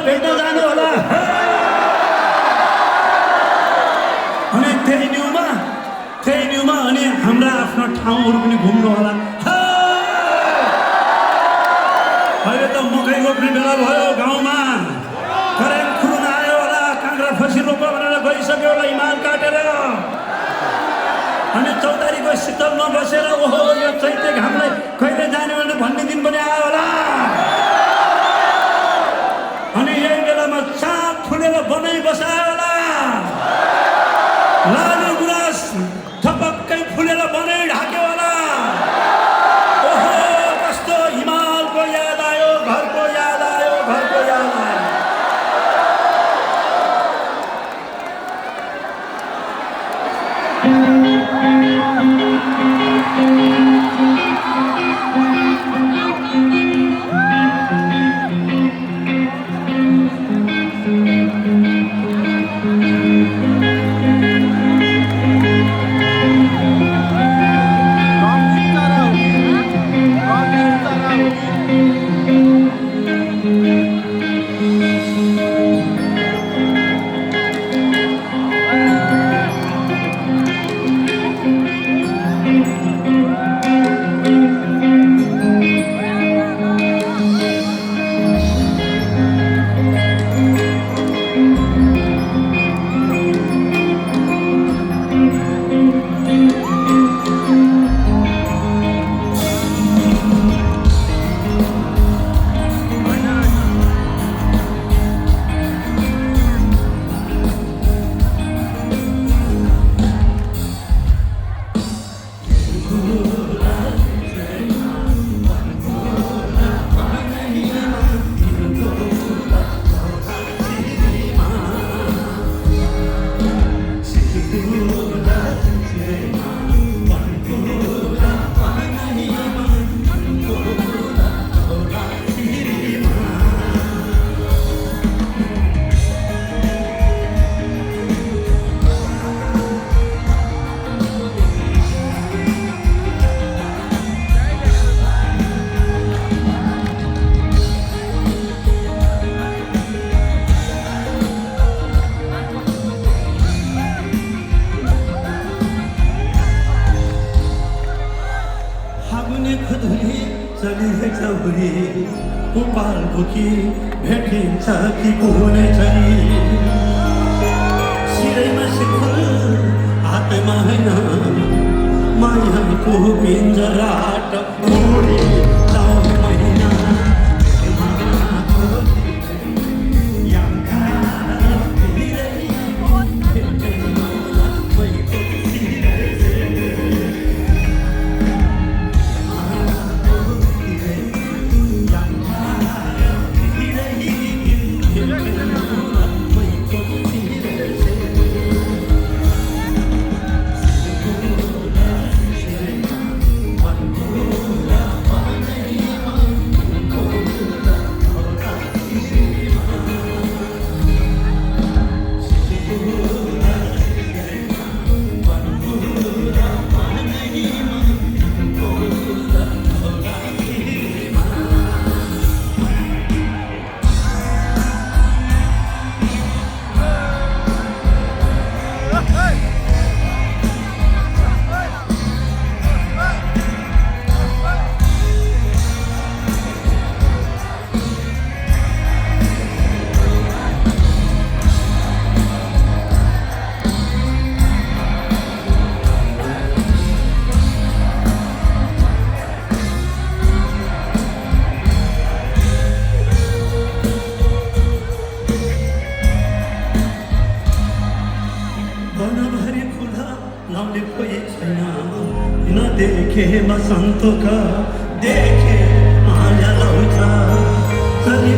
भेट्न जानु होला अनि त्यही न्युमा अनि हाम्रा आफ्ना ठाउँहरू पनि घुम्नु होला। अहिले त मकै रोप्ने बेला भयो गाउँमा, करेन्ट खुरुन आयो होला, काँक्रा फसी रोप भनेर गइसक्यो होला हिमाल काटेर। अनि चौतारीको शीतलमा बसेर ओहो यो चैते घामलाई कहिले जाने भनेर भन्ने दिन पनि आयो होला। अनि यही बेलामा चाप फुलेर बनाइ बसायो होला, लालु गुराँस थपक्कै फुलेर बनाइ ढाक्यो होला। ओहो कस्तो हिमालको याद आयो, घरको याद आयो, घरको याद आयो। गोपाल बुकी भेटिन्छ कि कुनै छरी सिरैमा सिक्खल हातमा होइन मायाको पिञ्जराट उडी जाऊ महिना देखे बसंत का देखे माया लौटा चली